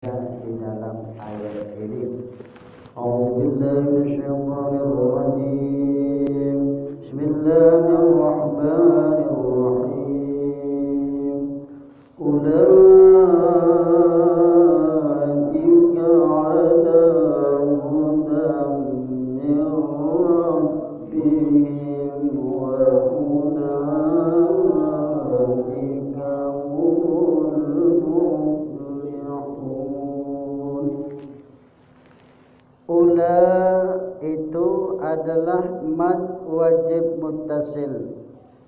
baca di dalam ayat ini. A'udzubillahi Bismillahirrahmanirrahim. Ulaika ala hudan min rabbihim wa ulaika humul muflihun. Ula itu adalah mad wajib muttasil.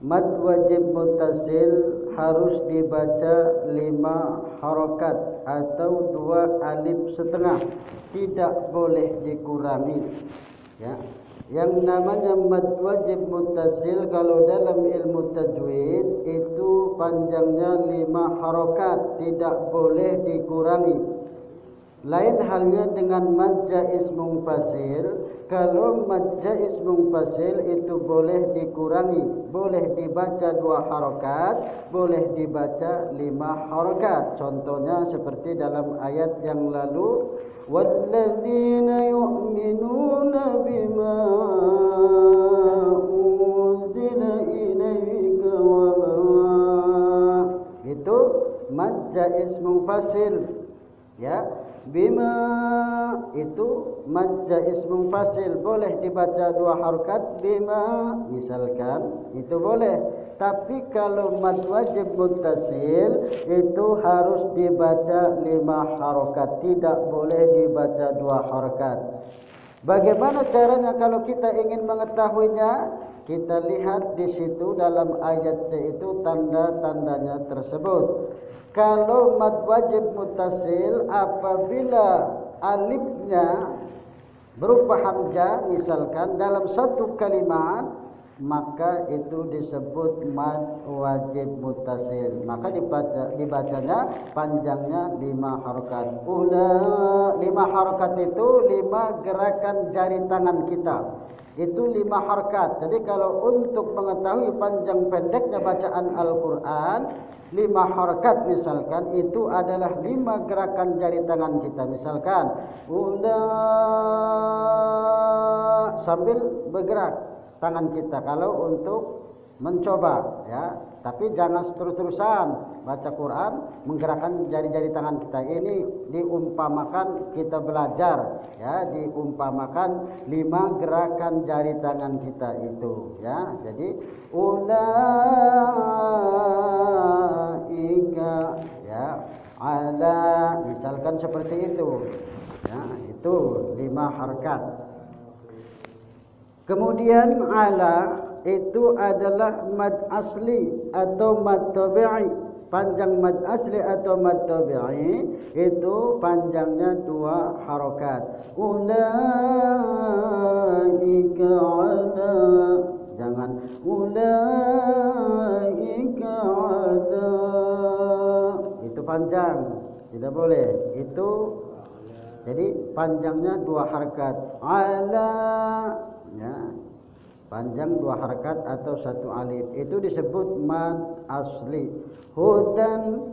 Mad wajib muttasil harus dibaca 5 harokat atau 2 alif setengah, tidak boleh dikurangi. Ya, yang namanya mad wajib muttasil kalau dalam ilmu tajwid itu panjangnya 5 harokat, tidak boleh dikurangi. Lain halnya dengan mad jaiz munfasil. Kalau mad jaiz munfasil itu boleh dikurangi, boleh dibaca 2 harokat, boleh dibaca 5 harokat. Contohnya seperti dalam ayat yang lalu, walladzina yu'minuna bima unzila ilaika wa ma, itu mad jaiz munfasil. Ya, bima itu mad jaiz munfasil, boleh dibaca 2 harokat. Bima misalkan itu boleh. Tapi kalau mad wajib muttasil itu harus dibaca 5 harokat, tidak boleh dibaca 2 harokat. Bagaimana caranya kalau kita ingin mengetahuinya? Kita lihat di situ dalam ayat itu tanda-tandanya tersebut. Kalau mad wajib muttasil apabila alifnya berupa hamzah misalkan dalam satu kalimat, maka itu disebut mad wajib muttasil. Maka dibacanya panjangnya 5 harokat. 5 harokat itu 5 gerakan jari tangan kita. Itu 5 harokat. Jadi kalau untuk mengetahui panjang pendeknya bacaan Al-Quran, 5 harokat misalkan itu adalah 5 gerakan jari tangan kita. Misalkan sambil bergerak tangan kita kalau untuk mencoba, ya. Tapi jangan terus-terusan baca Quran menggerakkan jari-jari tangan kita. Ini diumpamakan kita belajar, ya, diumpamakan 5 gerakan jari tangan kita itu, ya. Jadi ulaika, ya, ala misalkan seperti itu, ya, itu 5 harkat. Kemudian ala itu adalah mad asli atau mad tabi'i. Panjang mad asli atau mad tabi'i itu panjangnya 2 harokat. Ulaika ala, jangan ulaika ala, itu panjang, tidak boleh. Itu jadi panjangnya 2 harokat. Ala, ya, panjang 2 harakat atau 1 alif, itu disebut mad asli. Hudan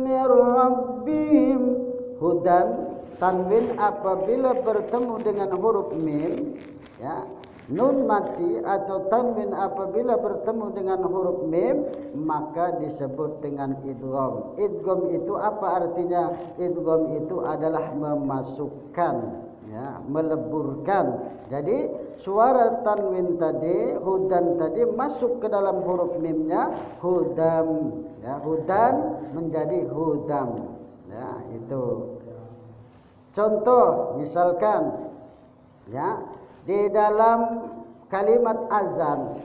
mir rabbihim. Hudan tanwin apabila bertemu dengan huruf mim, ya, nun mati atau tanwin apabila bertemu dengan huruf mim, maka disebut dengan idgham. Idgham itu apa artinya? Idgham itu adalah memasukkan, ya, meleburkan. Jadi suara tanwin tadi, hudan tadi masuk ke dalam huruf mimnya, hudam, ya, hudan menjadi hudam, ya, itu. Contoh misalkan, ya, di dalam kalimat azan,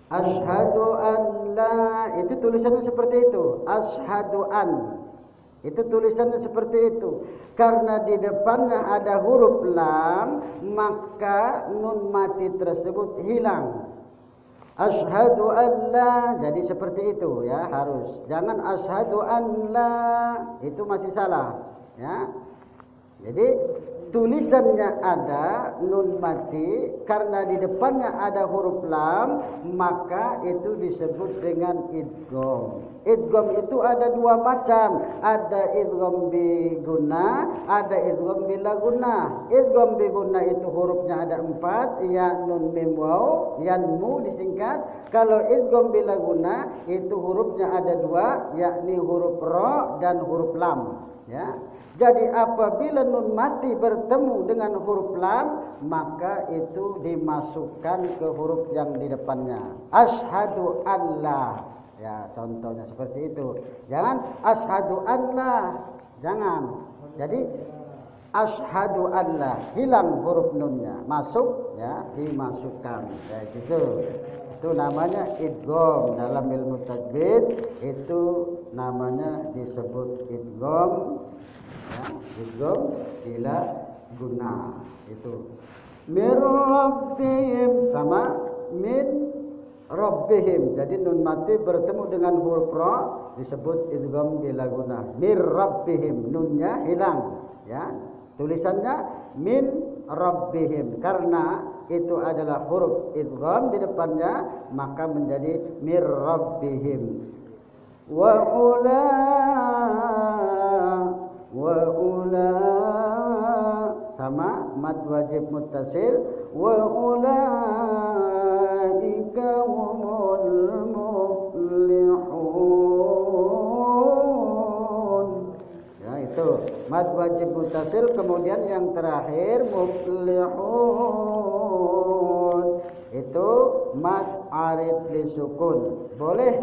asyhadu an la, itu tulisannya seperti itu, asyhadu an. Itu tulisannya seperti itu. Karena di depannya ada huruf lam, maka nun mati tersebut hilang. Asyhadu an la, jadi seperti itu, ya, harus. Jangan asyhadu an la, itu masih salah, ya. Jadi tulisannya ada nun mati, karena di depannya ada huruf lam, maka itu disebut dengan idgham. Idgham itu ada dua macam, ada idgham bi gunnah, ada idgham bila gunnah. Idgham bi gunnah itu hurufnya ada 4, ya nun mim waw, yan mu disingkat. Kalau idgham bila gunnah itu hurufnya ada 2, yakni huruf ra dan huruf lam, ya. Jadi apabila nun mati bertemu dengan huruf lam, maka itu dimasukkan ke huruf yang di depannya. Asyhadu alla. Ya, contohnya seperti itu. Jangan asyhadu alla. Jangan. Jadi asyhadu alla, hilang huruf nunnya, masuk ya, dimasukkan. Ya, gitu. Itu namanya idgham. Dalam ilmu tajwid itu namanya disebut idgham. Ya, idgham bila gunnah itu. Mir rabbihim sama min rabbihim. Jadi nun mati bertemu dengan huruf ra disebut idgham bila gunnah. Mir rabbihim, nunnya hilang, ya. Tulisannya min rabbihim, karena itu adalah huruf idgham di depannya, maka menjadi mir rabbihim. Wa ula sama mad wajib muttasil, wa ulaika humul muflihun. Ya, itu mad wajib muttasil, kemudian yang terakhir muflihun itu mad arid li sukun. Boleh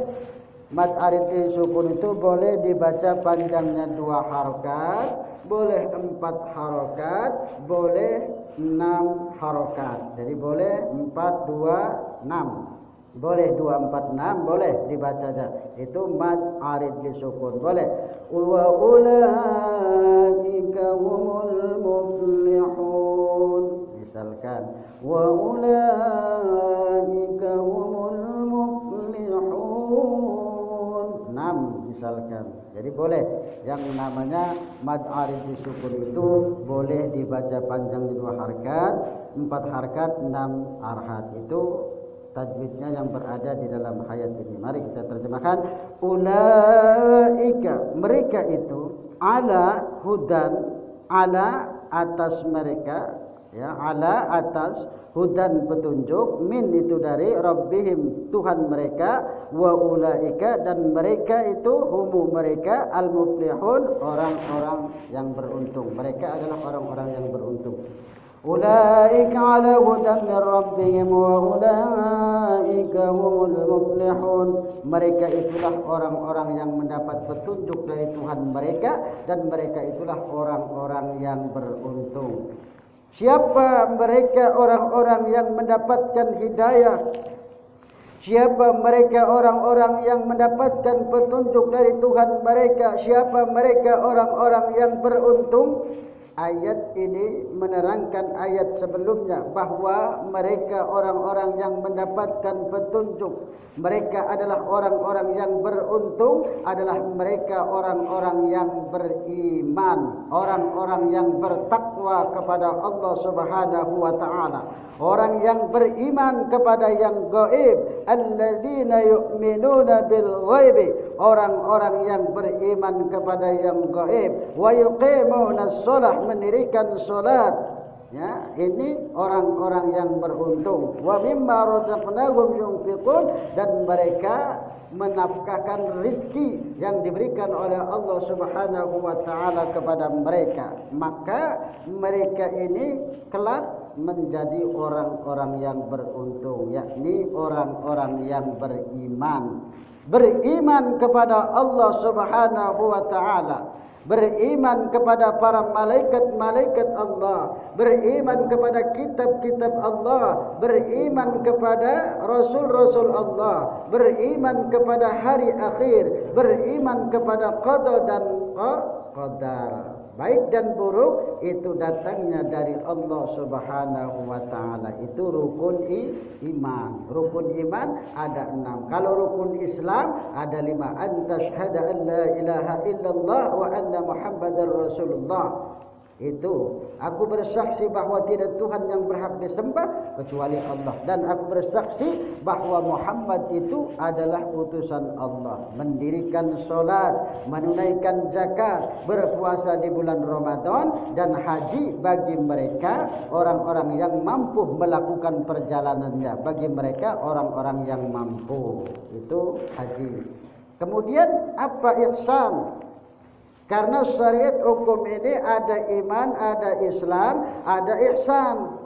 mad arid li sukun itu boleh dibaca panjangnya 2 harokat, boleh 4 harokat, boleh 6 harokat. Jadi boleh 4, 2, 6. Boleh 2, 4, 6, boleh dibaca aja. Itu mad arid li sukun. Boleh. Wa ulaika humul muflihun. Misalkan wa ulaika humul muflihun. 6 misalkan. Jadi boleh. Yang namanya mad arid li sukun itu boleh dibaca panjang 2 harakat, 4 harakat, 6 harkat. Itu tajwidnya yang berada di dalam ayat ini. Mari kita terjemahkan. Ulaika, mereka itu, ala hudan, ala atas mereka, ya, ala atas, hudan petunjuk, min itu dari rabbihim Tuhan mereka, wa ulaika dan mereka itu humu mereka al muflihun orang-orang yang beruntung. Mereka adalah orang-orang yang beruntung. Ulaika ala hudan min rabbihim wa ulaika humul muflihun. Mereka itulah orang-orang yang mendapat petunjuk dari Tuhan mereka, dan mereka itulah orang-orang yang beruntung. Siapa mereka orang-orang yang mendapatkan hidayah? Siapa mereka orang-orang yang mendapatkan petunjuk dari Tuhan mereka? Siapa mereka orang-orang yang beruntung? Ayat ini menerangkan ayat sebelumnya bahwa mereka orang-orang yang mendapatkan petunjuk. Mereka adalah orang-orang yang beruntung, adalah mereka orang-orang yang beriman, orang-orang yang bertakwa kepada Allah Subhanahu wa taala, orang yang beriman kepada yang gaib, alladzina yu'minuna bil ghaibi, orang-orang yang beriman kepada yang gaib, wa yuqimuna shalah, mendirikan salat. Ya, ini orang-orang yang beruntung. Wa mimma razaqnahum yunfiqun, dan mereka menafkahkan rizki yang diberikan oleh Allah Subhanahu wa taala kepada mereka. Maka mereka ini kelak menjadi orang-orang yang beruntung, yakni orang-orang yang beriman. Beriman kepada Allah Subhanahu wa taala, beriman kepada para malaikat-malaikat Allah, beriman kepada kitab-kitab Allah, beriman kepada rasul-rasul Allah, beriman kepada hari akhir, beriman kepada qada dan qadar. Baik dan buruk itu datangnya dari Allah Subhanahu wa taala. Itu rukun iman. Rukun iman ada 6. Kalau rukun Islam ada 5. An tashhada an la ilaha illallah wa anna Muhammadar Rasulullah. Itu aku bersaksi bahwa tidak Tuhan yang berhak disembah kecuali Allah, dan aku bersaksi bahwa Muhammad itu adalah utusan Allah. Mendirikan sholat, menunaikan zakat, berpuasa di bulan Ramadan, dan haji bagi mereka orang-orang yang mampu melakukan perjalanannya. Bagi mereka orang-orang yang mampu, itu haji. Kemudian apa ihsan? Karena syariat hukum ini ada iman, ada Islam, ada ihsan.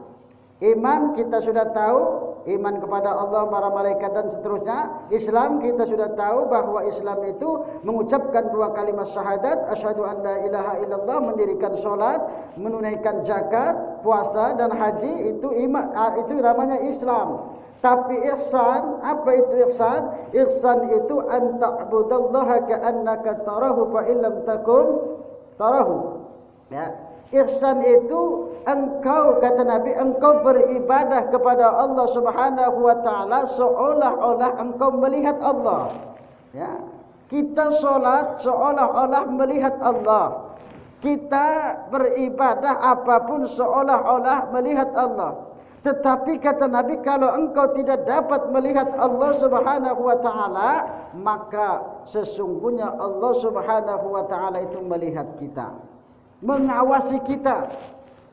Iman kita sudah tahu, iman kepada Allah, para malaikat dan seterusnya. Islam kita sudah tahu bahwa Islam itu mengucapkan 2 kalimat syahadat, asyhadu an la ilaha illallah, mendirikan sholat, menunaikan zakat, puasa dan haji. Itu iman, itu namanya Islam. Tapi ihsan, apa itu ihsan? Ihsan itu an ta'budallaha ka'annaka tarahu fa illam takun tarahu. Ya. Ihsan itu engkau, kata Nabi, engkau beribadah kepada Allah Subhanahu wa taala seolah-olah engkau melihat Allah. Ya. Kita salat seolah-olah melihat Allah. Kita beribadah apapun seolah-olah melihat Allah. Tetapi kata Nabi, kalau engkau tidak dapat melihat Allah Subhanahu wa taala, maka sesungguhnya Allah Subhanahu wa taala itu melihat kita, mengawasi kita.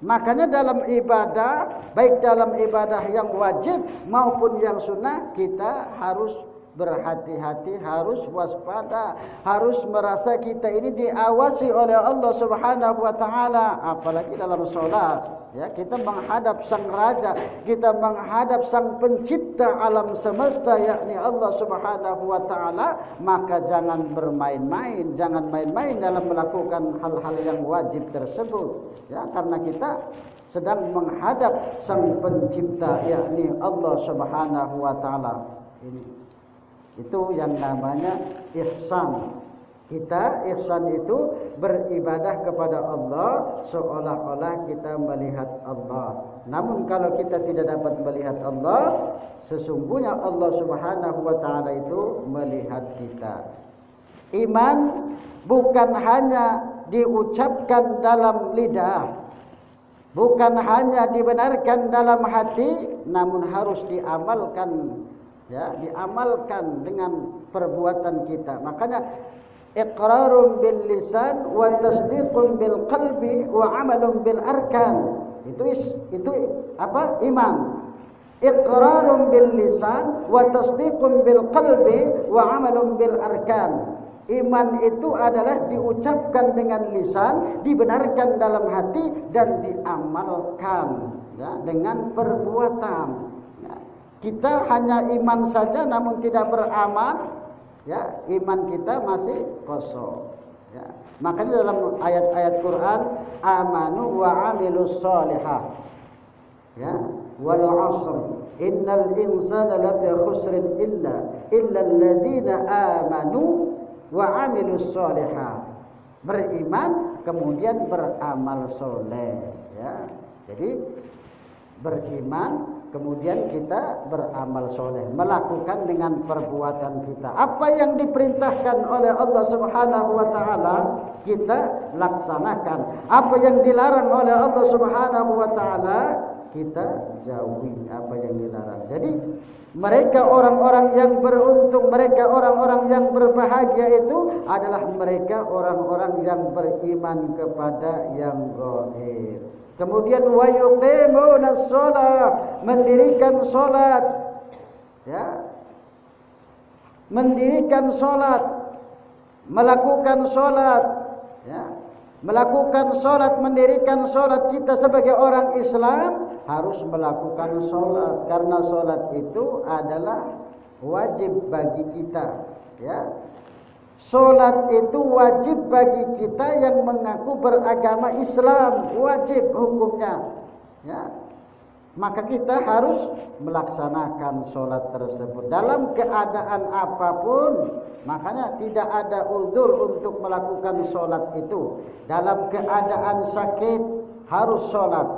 Makanya dalam ibadah, baik dalam ibadah yang wajib maupun yang sunnah, kita harus berhati-hati, harus waspada, harus merasa kita ini diawasi oleh Allah Subhanahu wa taala. Apalagi dalam sholat, ya, kita menghadap sang raja, kita menghadap sang pencipta alam semesta, yakni Allah Subhanahu wa taala. Maka jangan bermain-main, jangan main-main dalam melakukan hal-hal yang wajib tersebut, ya, karena kita sedang menghadap sang pencipta, yakni Allah Subhanahu wa taala. Itu yang namanya ihsan. Kita ihsan itu beribadah kepada Allah seolah-olah kita melihat Allah. Namun kalau kita tidak dapat melihat Allah, sesungguhnya Allah Subhanahu wa taala itu melihat kita. Iman bukan hanya diucapkan dalam lidah, bukan hanya dibenarkan dalam hati, namun harus diamalkan, ya, diamalkan dengan perbuatan kita. Makanya iqrarun bil lisan wa tasdiqun bil qalbi wa amalun bil arkan. Itu apa? Iman. Iqrarun bil lisan wa tasdiqun bil qalbi wa amalun bil arkan. Iman itu adalah diucapkan dengan lisan, dibenarkan dalam hati, dan diamalkan, ya, dengan perbuatan. Kita hanya iman saja namun tidak beramal, ya, iman kita masih kosong, ya. Makanya dalam ayat-ayat Quran, amanu wa amilus solihah, ya, wal 'asr innal insana lafi khusrin illa alladziina amanu wa amilus solihah. Beriman kemudian beramal soleh, ya. Jadi beriman kemudian kita beramal soleh, melakukan dengan perbuatan kita. Apa yang diperintahkan oleh Allah Subhanahu wa taala kita laksanakan. Apa yang dilarang oleh Allah Subhanahu wa taala kita jauhi apa yang dilarang. Jadi mereka orang-orang yang beruntung, mereka orang-orang yang berbahagia itu adalah mereka orang-orang yang beriman kepada yang gaib. Kemudian wa yuqimunas shalah, mendirikan salat, ya. Mendirikan salat, melakukan salat, ya. Melakukan salat, mendirikan salat. Kita sebagai orang Islam harus melakukan salat, karena salat itu adalah wajib bagi kita, ya. Salat itu wajib bagi kita yang mengaku beragama Islam, wajib hukumnya, ya. Maka kita harus melaksanakan salat tersebut dalam keadaan apapun. Makanya tidak ada uzur untuk melakukan salat itu. Dalam keadaan sakit harus salat,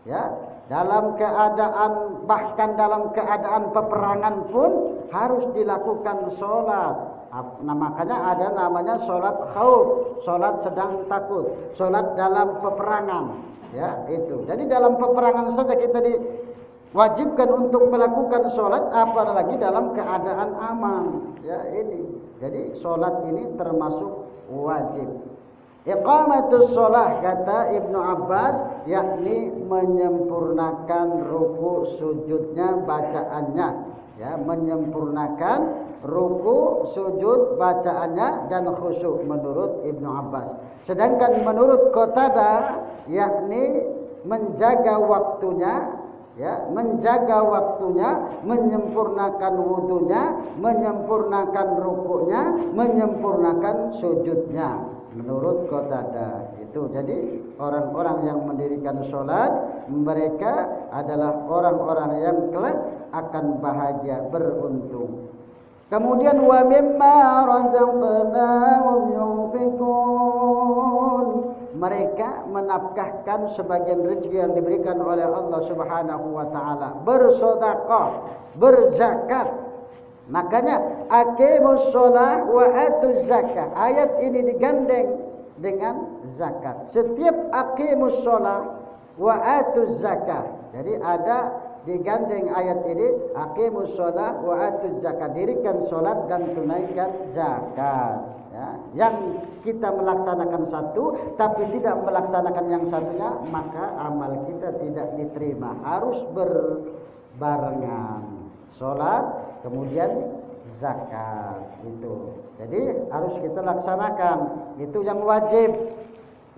ya. Dalam keadaan, bahkan dalam keadaan peperangan pun harus dilakukan salat. Nah, makanya ada namanya sholat khauf, sholat sedang takut, sholat dalam peperangan. Ya, itu. Jadi dalam peperangan saja kita diwajibkan untuk melakukan sholat, apalagi dalam keadaan aman. Ya, ini. Jadi sholat ini termasuk wajib. Iqamatus sholah kata Ibnu Abbas, yakni menyempurnakan ruku sujudnya bacaannya, ya, menyempurnakan ruku sujud bacaannya dan khusyuk menurut Ibnu Abbas. Sedangkan menurut Qatadah, yakni menjaga waktunya, ya, menjaga waktunya, menyempurnakan wudunya, menyempurnakan rukunya, menyempurnakan sujudnya. Menurut Qatadah itu. Jadi orang-orang yang mendirikan sholat, mereka adalah orang-orang yang kelak akan bahagia, beruntung. Kemudian wa mimma razaqnahum yunfiqun, mereka menafkahkan sebagian rezeki yang diberikan oleh Allah Subhanahu wa taala, bersedekah, berzakat. Makanya aqimus shalah wa atuz zakah. Ayat ini digandeng dengan zakat. Setiap aqimus shalah wa atuz zakah. Jadi ada digandeng ayat ini, aqimus shalah wa atuz zakah. Dirikan salat dan tunaikan zakat. Ya, yang kita melaksanakan satu tapi tidak melaksanakan yang satunya, maka amal kita tidak diterima. Harus berbarengan. Salat kemudian zakat itu. Jadi harus kita laksanakan. Itu yang wajib.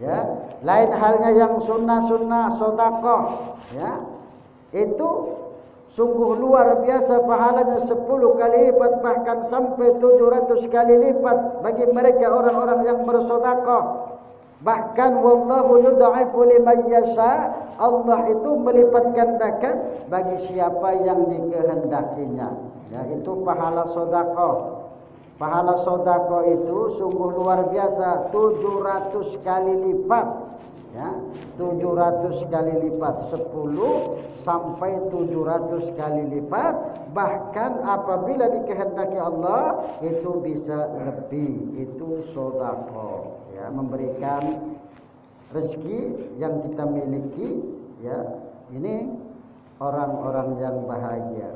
Ya, lain halnya yang sunnah-sunnah, sedekah, ya. Itu sungguh luar biasa pahalanya, 10 kali lipat bahkan sampai 700 kali lipat bagi mereka orang-orang yang bersedekah. Bahkan wallahu yudha'ifu liman yasha, Allah itu melipat gandakan bagi siapa yang dikehendakinya. Ya, itu pahala sedekah. Pahala sedekah itu sungguh luar biasa, 700 kali lipat. Ya, 700 kali lipat, 10 sampai 700 kali lipat. Bahkan apabila dikehendaki Allah itu bisa lebih. Itu sedekah, ya, memberikan rezeki yang kita miliki, ya. Ini orang-orang yang bahagia.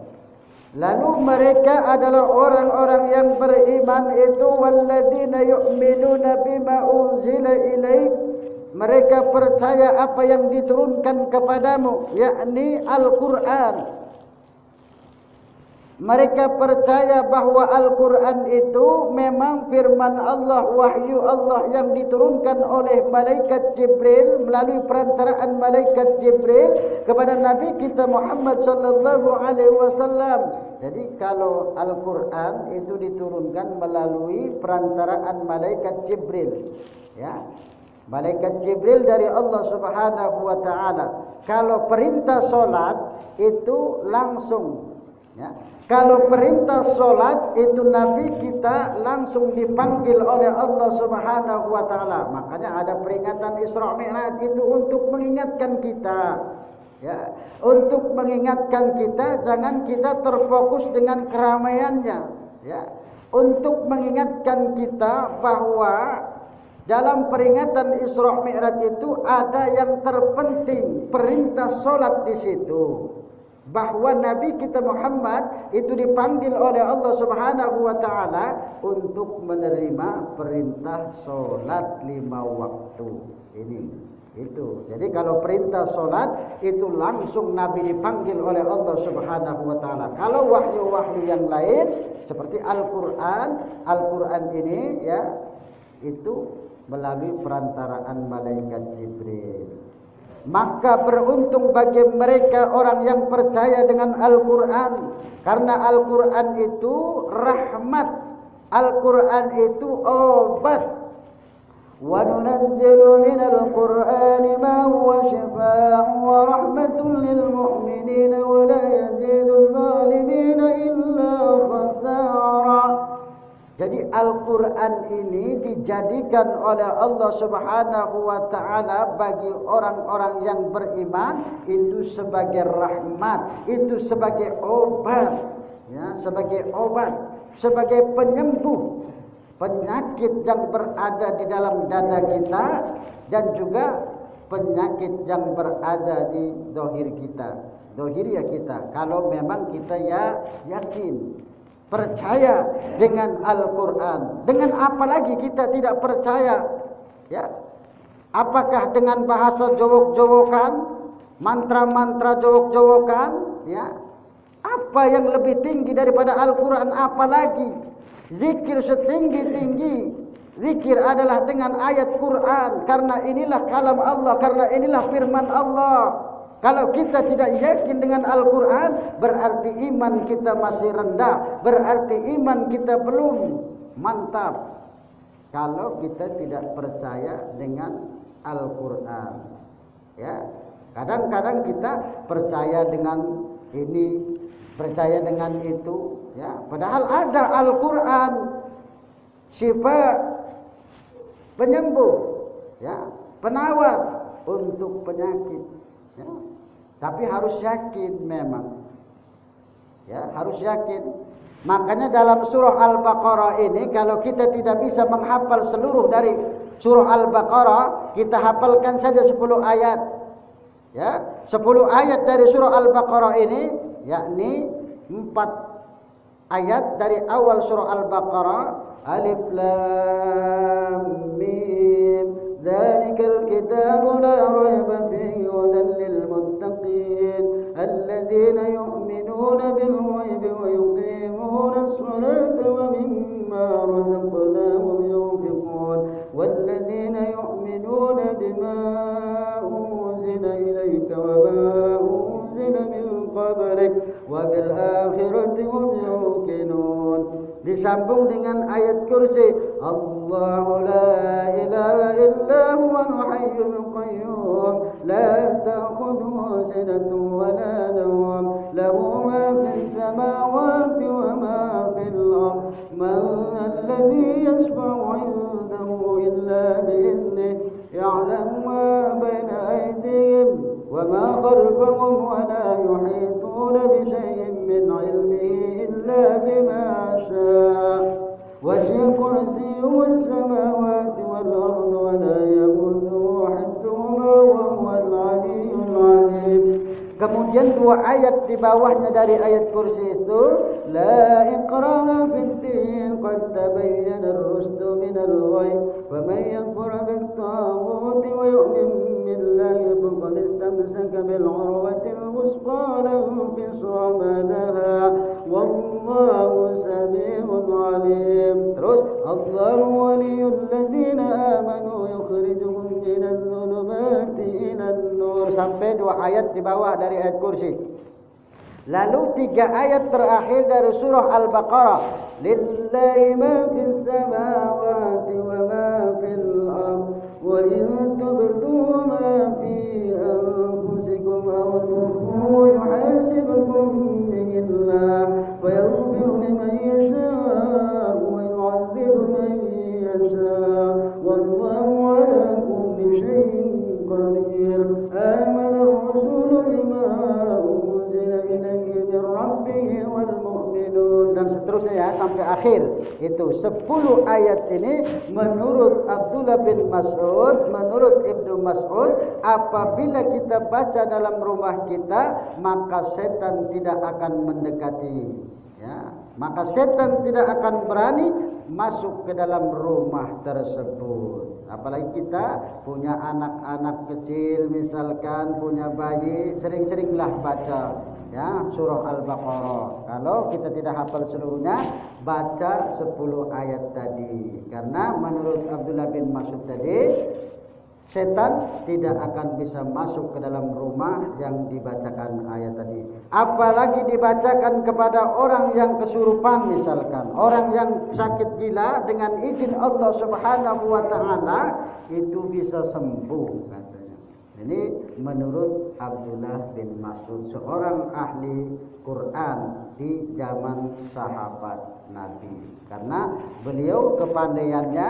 Lalu mereka adalah orang-orang yang beriman itu, walladzina yu'minuna bima unzila ilaik, mereka percaya apa yang diturunkan kepadamu, yakni Al-Qur'an. Mereka percaya bahwa Al-Quran itu memang firman Allah, wahyu Allah yang diturunkan oleh malaikat Jibril melalui perantaraan malaikat Jibril kepada Nabi kita Muhammad sallallahu alaihi wasallam. Jadi kalau Al-Quran itu diturunkan melalui perantaraan malaikat Jibril, ya. Malaikat Jibril dari Allah Subhanahu wa taala. Kalau perintah salat itu langsung, ya. Kalau perintah solat itu Nabi kita langsung dipanggil oleh Allah Subhanahu wa taala. Makanya ada peringatan Isra Mi'raj itu untuk mengingatkan kita, ya, untuk mengingatkan kita jangan kita terfokus dengan keramaiannya, ya. Untuk mengingatkan kita bahwa dalam peringatan Isra Mi'raj itu ada yang terpenting, perintah solat di situ. Bahwa Nabi kita Muhammad itu dipanggil oleh Allah Subhanahu wa taala untuk menerima perintah salat 5 waktu. Ini itu. Jadi kalau perintah salat itu langsung Nabi dipanggil oleh Allah Subhanahu wa taala. Kalau wahyu-wahyu yang lain seperti Al-Qur'an ini, ya, itu melalui perantaraan malaikat Jibril. Maka beruntung bagi mereka orang yang percaya dengan Al-Quran. Karena Al-Quran itu rahmat. Al-Quran itu obat. Wa nunazzilu minal Qur'ani ma huwa shifaa'un wa rahmatun lil mu'minina wa la yazidul zalimina illa khasara. Jadi Al-Quran ini dijadikan oleh Allah Subhanahu wa ta'ala bagi orang-orang yang beriman itu sebagai rahmat, itu sebagai obat, ya, sebagai obat, sebagai penyembuh penyakit yang berada di dalam dada kita dan juga penyakit yang berada di dohir kita, dohir ya kita. Kalau memang kita ya yakin, percaya dengan Al-Quran. Dengan apa lagi kita tidak percaya? Ya, apakah dengan bahasa jowok-jowokan, mantra-mantra jowok-jowokan? Ya, apa yang lebih tinggi daripada Al-Quran? Apalagi zikir setinggi-tinggi zikir adalah dengan ayat Quran, karena inilah kalam Allah, karena inilah firman Allah. Kalau kita tidak yakin dengan Al-Quran, berarti iman kita masih rendah, berarti iman kita belum mantap. Kalau kita tidak percaya dengan Al-Quran, ya, kadang-kadang kita percaya dengan ini, percaya dengan itu, ya, padahal ada Al-Quran syifa, penyembuh, ya, penawar untuk penyakit, ya. Tapi harus yakin memang, ya, harus yakin. Makanya dalam surah Al-Baqarah ini, kalau kita tidak bisa menghafal seluruh dari surah Al-Baqarah, kita hafalkan saja 10 ayat, ya, 10 ayat dari surah Al-Baqarah ini, yakni 4 ayat dari awal surah Al-Baqarah. Alif Lam Mim, dzalikal kitabu la raiba fihi hudan lil muttaqin alladzina yu'minuna bil ghaibi wa yuqimuna as-salata wa mimma razaqnahum yunfiqun walladzina yu'minuna bima unzila ilayka wa ma unzila min qablik wa bil akhirati hum yuqinun. Disambung dengan ayat kursi, Allahu la ilaha illa huwal hayyul qayyum la ta'khudhuhu sinatun wa la nawm lahu ma fis samawati wa ma fil ardh man alladhi yashfa'u 'indahu illa bi'idhnihi ya'lamu ma bayna aydihim wa ma khalfahum wa la yuhituna bi shay'in min 'ilmihi illa bima sha'a wasi'a kursiyyuhu as-samawati wal arda wa la yaquduhu hifdhuhuma wa huwal 'aliyyul 'azim. Kemudian 2 ayat di bawahnya dari ayat kursi itu, la ikraha fid din qad tabayyana ar-rushdu minal ghayy wa man yakfur bit-taghuti wa yu'min billahi faqad istamsaka bil 'urwatil wuthqa la infisama laha wallahu samii'un 'aliim. Terus Allahu waliyyul ladzina amanu yukhrijuhum minadh dhulumati ilan nur, sampai 2 ayat di bawah dari ayat kursi. Lalu 3 ayat terakhir dari surah Al-Baqarah, lillahi ma fis samawati wa ma fil ardh wa in tubdu ma fi anfusikum aw tukhfuhu yuhasibkum bihi Allah wa yaghfiru liman yasha'u wa yu'adhibu man yasha'u wallahu 'ala kulli shay'in qadir. Amana ar-rasulu bima unzila ilayhi min rabbih wal mu'minun, dan seterusnya ya sampai akhir. Itu 10 ayat ini menurut Abdullah bin Mas'ud, menurut Ibnu Mas'ud, apabila kita baca dalam rumah kita, maka setan tidak akan mendekati, ya, maka setan tidak akan berani masuk ke dalam rumah tersebut. Apalagi kita punya anak-anak kecil, misalkan punya bayi, sering-seringlah baca, ya, surah Al-Baqarah. Kalau kita tidak hafal seluruhnya, baca 10 ayat tadi. Karena menurut Abdullah bin Mas'ud tadi, setan tidak akan bisa masuk ke dalam rumah yang dibacakan ayat tadi. Apalagi dibacakan kepada orang yang kesurupan, misalkan orang yang sakit gila, dengan izin Allah Subhanahu wa taala itu bisa sembuh katanya. Ini menurut Abdullah bin Mas'ud, seorang ahli Quran di zaman sahabat Nabi. Karena beliau kepandaiannya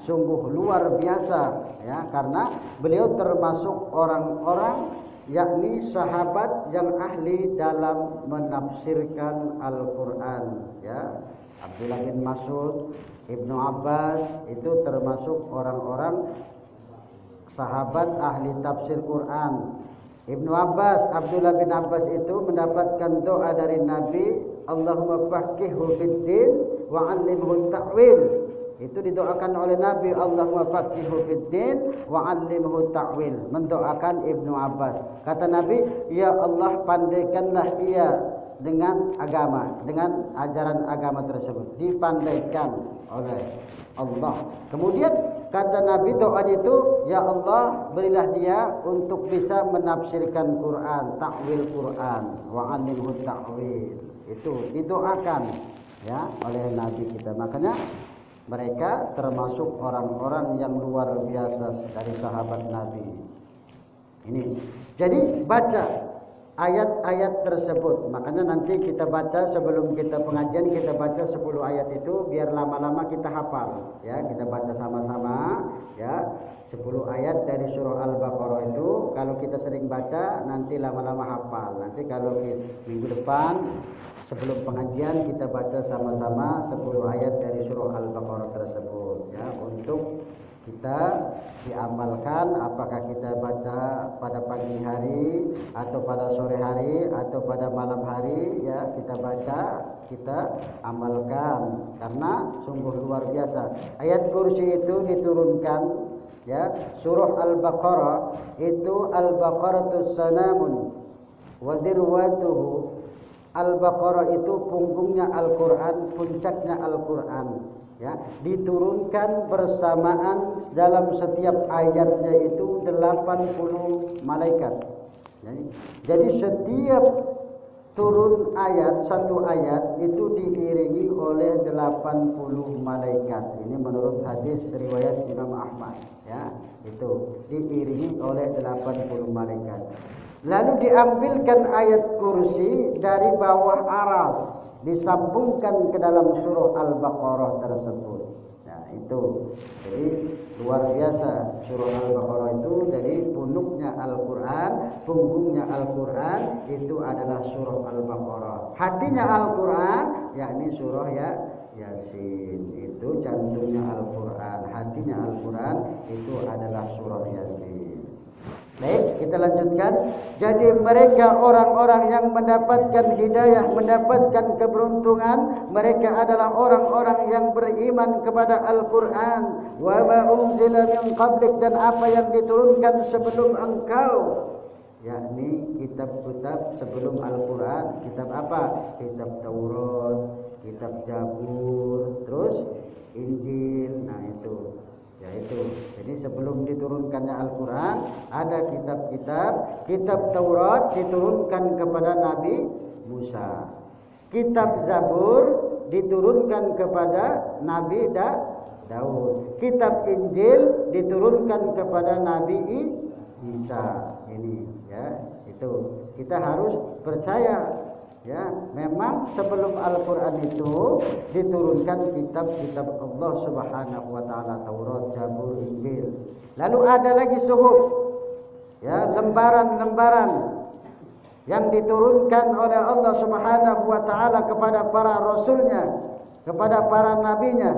sungguh luar biasa, ya, karena beliau termasuk orang-orang, yakni sahabat yang ahli dalam menafsirkan Al-Quran, ya. Abdullah bin Mas'ud Ibnu Abbas itu termasuk orang-orang sahabat ahli tafsir Quran. Ibnu Abbas, Abdullah bin Abbas itu mendapatkan doa dari Nabi, Allahumma faqihhu fid-din wa 'allimhu ta'wil. Itu didoakan oleh Nabi, Allahumma faqihhu fid-din wa 'allimhu ta'wil. Mendoakan Ibnu Abbas. Kata Nabi, ya Allah pandaikanlah ia dengan agama, dengan ajaran agama tersebut, dipandaikan oleh Allah. Kemudian kata Nabi doa itu, ya Allah berilah dia untuk bisa menafsirkan Quran, takwil Quran, wa 'allimhu ta'wil. Itu didoakan ya oleh Nabi kita. Makanya mereka termasuk orang-orang yang luar biasa dari sahabat Nabi. Ini. Jadi baca ayat-ayat tersebut. Makanya nanti kita baca sebelum kita pengajian, kita baca 10 ayat itu biar lama-lama kita hafal. Ya, kita baca sama-sama ya. 10 ayat dari surah Al-Baqarah itu kalau kita sering baca nanti lama-lama hafal. Nanti kalau minggu depan sebelum pengajian kita baca sama-sama 10 ayat dari surah Al-Baqarah tersebut ya, untuk kita diamalkan. Apakah kita baca pada pagi hari atau pada sore hari atau pada malam hari ya, kita baca, kita amalkan karena sungguh luar biasa. Ayat kursi itu diturunkan ya, surah Al-Baqarah itu Al-Baqaratus sanamun wa dirwatuhu. Al-Baqarah itu punggungnya Al-Qur'an, puncaknya Al-Qur'an. Ya, diturunkan bersamaan dalam setiap ayatnya itu 80 malaikat. Jadi setiap turun ayat, satu ayat itu diiringi oleh 80 malaikat. Ini menurut hadis riwayat Imam Ahmad. Ya, itu diiringi oleh 80 malaikat. Lalu diambilkan ayat kursi dari bawah aras, disambungkan ke dalam surah Al-Baqarah tersebut. Nah, itu. Jadi luar biasa surah Al-Baqarah itu. Jadi punuknya Al-Qur'an, punggungnya Al-Qur'an itu adalah surah Al-Baqarah. Hatinya Al-Qur'an yakni surah Yasin. Itu jantungnya Al-Qur'an, hatinya Al-Qur'an itu adalah surah Yasin. Baik, kita lanjutkan. Jadi mereka orang-orang yang mendapatkan hidayah, mendapatkan keberuntungan, mereka adalah orang-orang yang beriman kepada Al-Quran. Wa ma unzila min qablik, dan apa yang diturunkan sebelum engkau, yakni kitab-kitab sebelum Al-Quran. Kitab apa? Kitab Taurat, kitab Zabur, terus Injil. Nah itu. Yaitu, jadi sebelum diturunkannya Al-Quran ada kitab-kitab. Kitab Taurat diturunkan kepada Nabi Musa. Kitab Zabur diturunkan kepada Nabi Daud. Kitab Injil diturunkan kepada Nabi Isa. Ini ya, itu kita harus percaya. Ya, memang sebelum Al-Quran itu diturunkan kitab-kitab Allah Subhanahu wa taala, Taurat, Zabur, Injil. Lalu ada lagi suhuf. Ya, lembaran-lembaran yang diturunkan oleh Allah Subhanahu wa taala kepada para rasulnya, kepada para nabinya.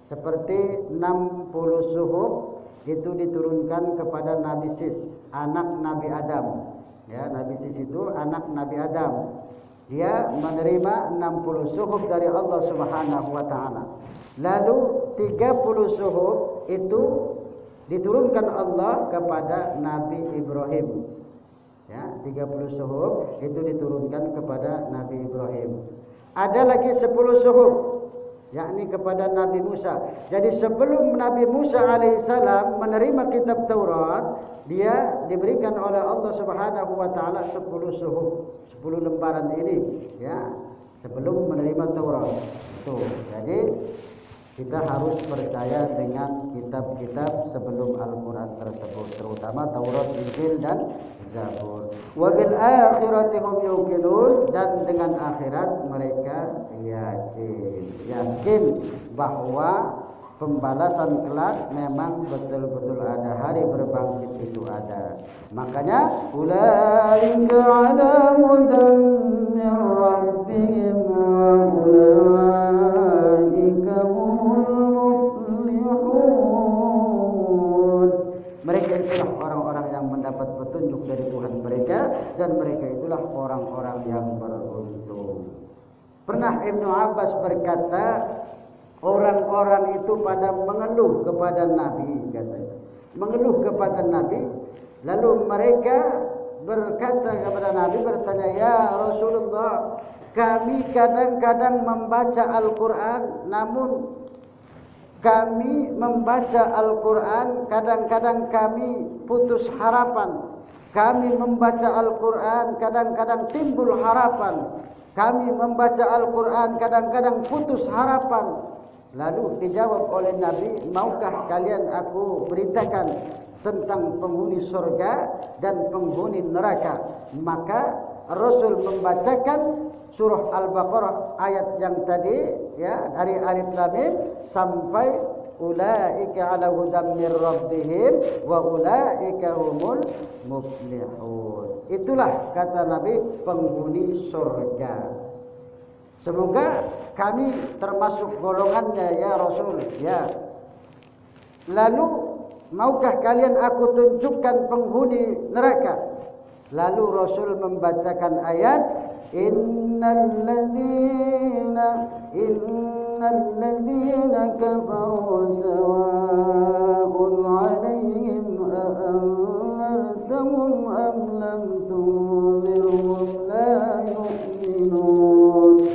Seperti 60 suhuf itu diturunkan kepada Nabi Sis, anak Nabi Adam. Ya, Nabi Sis itu anak Nabi Adam. Dia menerima 60 suhuf dari Allah Subhanahu wa taala. Lalu 30 suhuf itu diturunkan Allah kepada Nabi Ibrahim. Ya, 30 suhuf itu diturunkan kepada Nabi Ibrahim. Ada lagi 10 suhuf yakni kepada Nabi Musa. Jadi sebelum Nabi Musa alaihissalam menerima kitab Taurat, dia diberikan oleh Allah Subhanahu wa taala 10 suhuf, 10 lembaran ini ya, sebelum menerima Taurat. Tuh. Jadi kita harus percaya dengan kitab-kitab sebelum Al-Quran tersebut, terutama Taurat, Injil dan Zabur. Wa bil akhirati hum yuqinun, dan dengan akhirat mereka yakin bahwa pembalasan kelak memang betul-betul ada, hari berbangkit itu ada. Makanya ulaika ala hudan min rabbihim wa ulaika humul itulah orang-orang yang mendapat petunjuk dari Tuhan mereka, dan mereka itulah orang-orang yang beruntung. Pernah Ibnu Abbas berkata, orang-orang itu pada mengeluh kepada Nabi, katanya. Mengeluh kepada Nabi, lalu mereka berkata kepada Nabi, bertanya, "Ya Rasulullah, kami kadang-kadang membaca Al-Quran, namun kami membaca Al-Quran, kadang-kadang kami putus harapan. Kami membaca Al-Quran, kadang-kadang timbul harapan. Kami membaca Al-Quran, kadang-kadang putus harapan." Lalu dijawab oleh Nabi, "Maukah kalian aku beritakan tentang penghuni surga dan penghuni neraka?" Maka Rasul membacakan surah Al-Baqarah ayat yang tadi, ya, dari Alif Lam Mim sampai ulaika ala hudam mir rabbihim wa ulaika humul muflihun. Itulah kata Nabi penghuni surga. Semoga kami termasuk golongannya ya Rasul, ya. Lalu, maukah kalian aku tunjukkan penghuni neraka? Lalu Rasul membacakan ayat, innal ladzina kafaru sawa'un 'alaihim a anzartahum am lam tunzirhum la yu'minun.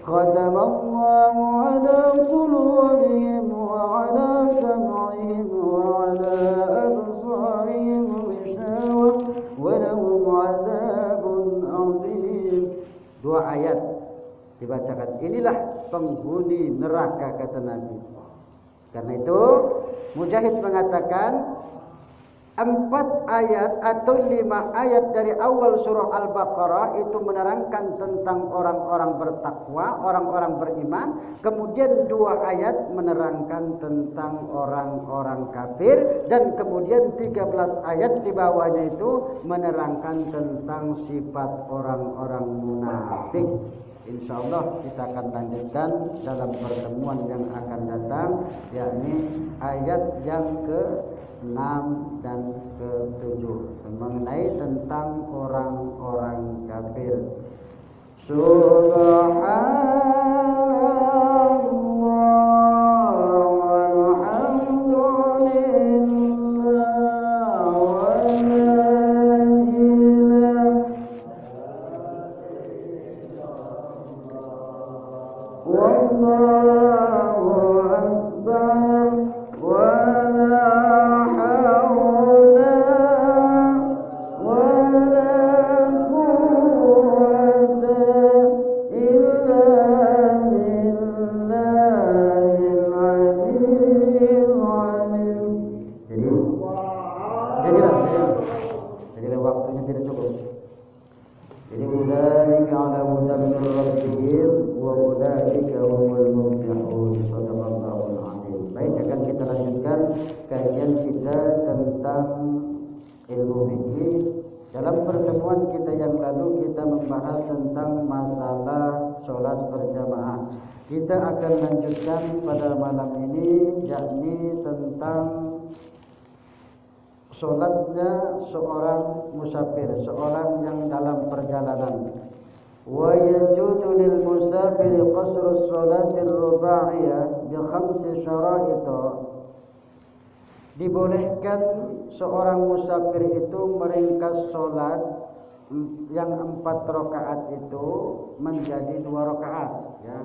Khatamallahu 'ala qulubihim wa 'ala sam'ihim wa 'ala absarihim ghishawah wa lahum 'adzabun 'adzim. Dua ayat dibacakan. Inilah penghuni neraka, kata Nabi. Karena itu Mujahid mengatakan 4 ayat atau 5 ayat dari awal surah Al-Baqarah itu menerangkan tentang orang-orang bertakwa, orang-orang beriman. Kemudian 2 ayat menerangkan tentang orang-orang kafir, dan kemudian 13 ayat di bawahnya itu menerangkan tentang sifat orang-orang munafik. Insyaallah kita akan lanjutkan dalam pertemuan yang akan datang, yakni ayat yang ke-6 dan ke-7 mengenai tentang orang-orang kafir. Kita akan lanjutkan pada malam ini, yakni tentang sholatnya seorang musafir, seorang yang dalam perjalanan. Wa yajuzu lil musafir qasru sholatir ruba'iyah bi 5 syara'it. Dibolehkan seorang musafir itu meringkas sholat yang 4 rakaat itu menjadi 2 rakaat, ya.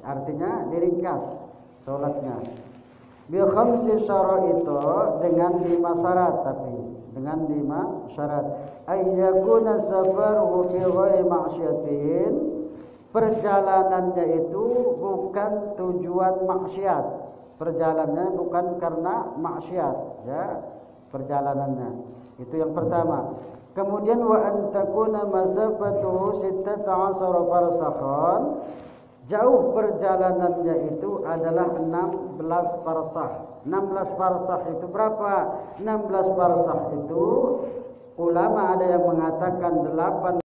Artinya diringkas sholatnya. Bi 5 syara'it, dengan 5 syarat, tapi dengan 5 syarat. Ayyakuna safaruhu fi ghairi ma'syatin, perjalanannya itu bukan tujuan maksiat. Perjalanannya bukan karena maksiat, ya. Perjalanannya itu yang pertama. Kemudian wa antakuna masafatuhu 16 farsakhan, jauh perjalanannya itu adalah 16 farsakh. 16 farsakh itu berapa? 16 farsakh itu ulama ada yang mengatakan 8